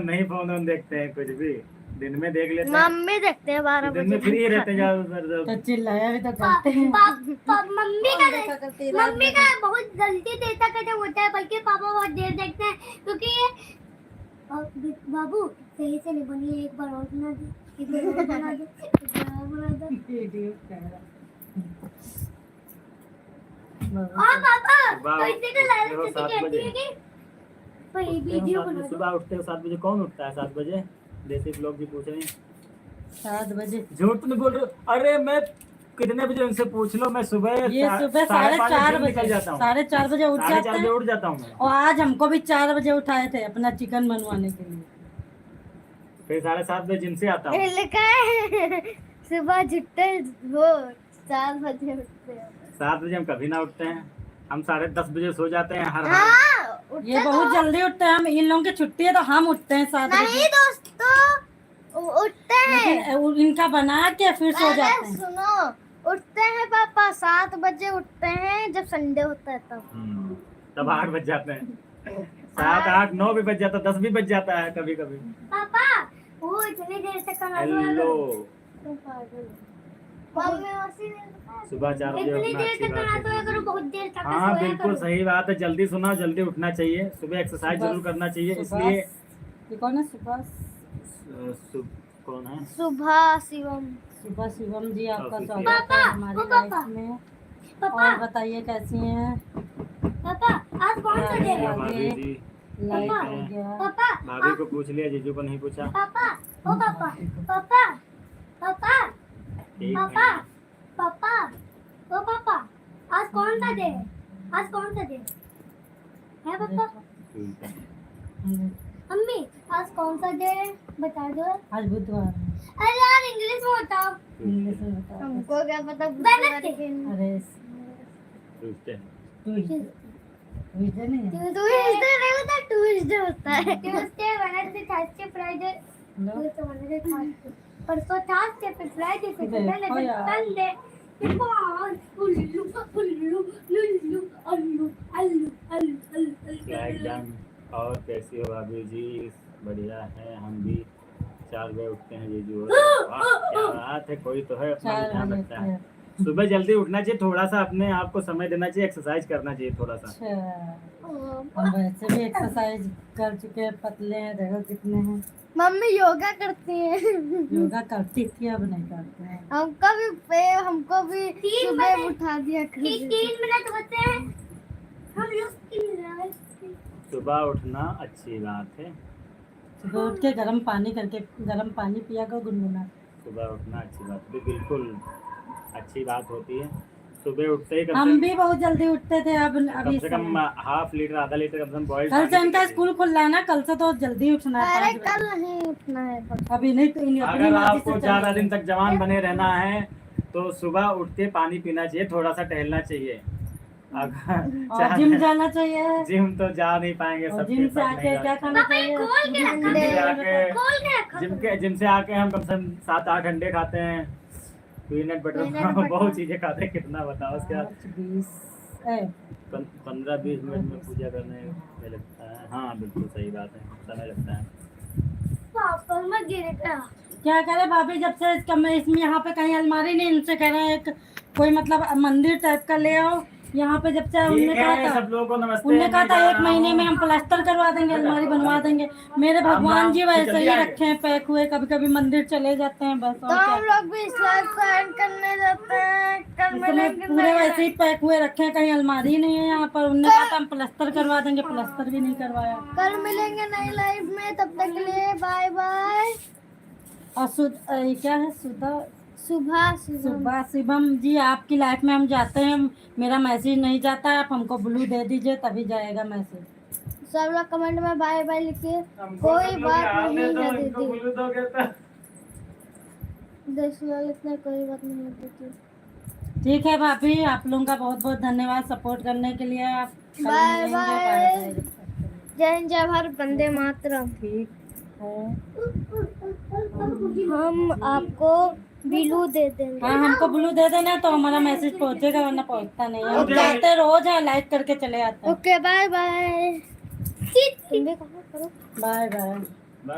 नहीं phone on देखते हैं कुछ भी, दिन में देख लेते हैं। मम्मी देखते हैं 12 दिन बजे। में फ्री रहते हैं ज्यादातर। तो चिल्लाया भी तो करते हैं। मम्मी का बहुत जल्दी देता करते होता है, बल्कि पापा बहुत देर देखते हैं, क्योंकि ये बाबू सही से नहीं बनी, एक बार और बना दे, इधर और बना दे, इधर और बना दे। वीडियो कह रहा। पापा कैसे का लाइव कहती है कि भाई वीडियो बना दो। सुबह उठते हो 7 बजे, कौन उठता है 7 बजे? बेसिक लोग भी पूछ रहे हैं 7 बजे। झूठ नहीं बोल रहे। अरे मैं कितने बजे उनसे पूछ लो, मैं सुबह ये सुबह 4:30 बजे निकल जाता हूँ। 4:30 बजे उठ जाते 4:30 बजे हैं। उठ जाता हूँ मैं। और आज हमको भी 4 बजे उठाए थे अपना चिकन बनवाने के लिए। फिर 7:30 बजे जिम से आता हूँ। लिखा है सुबह झुट्टे वो 4 बजे उठते हैं। 7 बजे हम कभी ना उठते हैं, हम 10:30 बजे सो जाते हैं हर हाँ, ये बहुत जल्दी उठते हैं। हम इन लोगों की छुट्टी है तो हम उठते हैं 7 बजे। नहीं दोस्तों उठते हैं, लेकिन इनका बना के फिर सो जाते हैं। सुनो उठते हैं पापा 7 बजे उठते हैं, जब संडे होता है तब 8 बज जाते हैं। 7, 8, 9 भी बज जाता है, 10 भी बज जाता है कभी कभी। पापा वो इतनी देर तक करना हेलो मम्मी सुबह 4 बजे इतनी उठना देर अच्छी तक बात करना है। तो करो, बहुत देर तक हाँ सोया बिल्कुल करो। सही बात है, जल्दी सुना जल्दी उठना चाहिए। सुबह एक्सरसाइज जरूर करना चाहिए, इसलिए ये कौन है? सुबह कौन है? सुबह शिवम। सुबह शिवम जी आपका ओके, स्वागत है पापा, हमारी ओ लाइफ पापा। में। पापा और बताइए कैसी हैं? पापा आज कौन सा डे है? भाभी जी लाइट पापा, हो गया। पापा भाभी को पूछ लिया, जीजू को नहीं पूछा। पापा ओ पापा पापा पापा ठीक पापा है। पापा ओ पापा आज कौन सा डे है? आज कौन सा डे है पापा? ठीक है। मम्मी आज कौन सा डे है बता दो। आज बुधवार है। अरे यार इंग्लिश में बताओ, इंग्लिश में बता दो। हमको क्या पता। वेडनेसडे अरे ट्यूसडे। ट्यूसडे नहीं है। ट्यूसडे नहीं होता, ट्यूसडे होता है। ट्यूसडे वेडनेसडे थर्सडे फ्राइडे परसों थर्सडे फिर फ्राइडे फिर सैटरडे फिर संडे उल्लू उल्लू लुल्लू अल्लू अल्लू अल्लू लाइक डन। और कैसी हो भाभी जी? बढ़िया है, हम भी 4 बजे उठते हैं जीजू। वाह क्या बात है, कोई तो है अपना भी ध्यान रखता है। सुबह जल्दी उठना चाहिए, थोड़ा सा अपने आप को समय देना चाहिए, एक्सरसाइज करना चाहिए थोड़ा सा। हम वैसे भी एक्सरसाइज कर चुके हैं, पतले हैं, देखो कितने हैं। मम्मी योगा करती है। योगा करती थी, अब नहीं करते हैं। हमको भी सुबह उठा दिया। 3 मिनट होते हैं हम लोग। सुबह उठना अच्छी बात है। सुबह उठ के गर्म पानी पिया करो गुनगुना। सुबह उठना अच्छी बात है, बिल्कुल अच्छी बात होती है। सुबह उठते ही हम भी बहुत जल्दी उठते थे। अब कम अभी से कम हाफ लीटर आधा लीटर कम से कम बॉइल्ड कल से इनका स्कूल खुल रहा है ना, कल से तो जल्दी उठना है। अरे कल नहीं उठना है। अभी नहीं तो अपनी अगर मर्जी आपको से ज्यादा चलेंगे। दिन तक जवान बने रहना है तो सुबह उठ के पानी पीना चाहिए, थोड़ा सा टहलना चाहिए। और जिम जाना चाहिए। जिम तो जा नहीं पाएंगे और सबके जिम से साथ आके नहीं क्या जा- खाना चाहिए? जिम से आके हम कम से कम 7-8 अंडे खाते हैं, पीनट बटर बहुत चीजें खाते हैं। कितना बताओ उसके बाद 15-20 मिनट में पूजा करने में लगता है। हाँ बिल्कुल सही बात है, समय लगता है। क्या करे भाभी, जब से इसमें यहाँ पे कहीं अलमारी नहीं, इनसे कह रहे हैं एक कोई मतलब मंदिर टाइप का ले आओ यहाँ पे। जब से उनने कहा था, सब लोगों को नमस्ते। उनने कहा था 1 महीने में हम प्लास्टर करवा देंगे, अलमारी बनवा देंगे। मेरे भगवान जी वैसे ही रखे हैं पैक हुए, कभी कभी मंदिर चले जाते हैं बस। तो हम लोग भी इस लाइफ को एंड करने जाते हैं। कल मिलेंगे पूरे वैसे ही पैक हुए रखे हैं, कहीं अलमारी नहीं है यहाँ पर। उनने कहा था हम प्लास्टर करवा देंगे, प्लास्टर भी नहीं करवाया। कल मिलेंगे नई लाइफ में, तब तक के लिए बाय बाय। और क्या है सुबह शिवम जी, आपकी लाइफ में हम जाते हैं, मेरा मैसेज नहीं जाता है, आप हमको ब्लू दे दीजिए तभी जाएगा मैसेज। सब लोग कमेंट में बाय बाय लिखिए। कोई बात नहीं है दीदी, लिखना कोई बात नहीं है दीदी। ठीक है भाभी, आप लोगों का बहुत बहुत धन्यवाद सपोर्ट करने के लिए। आप बाय बाय। जय हिंद जय भारत, वंदे मातरम। ठीक है, हम आपको ब्लू दे देंगे। हाँ हमको ब्लू दे देना तो हमारा मैसेज पहुंचेगा, वरना पहुंचता नहीं है। हम जाते रोज है, लाइक करके चले आते हैं। Okay bye bye. Bye bye.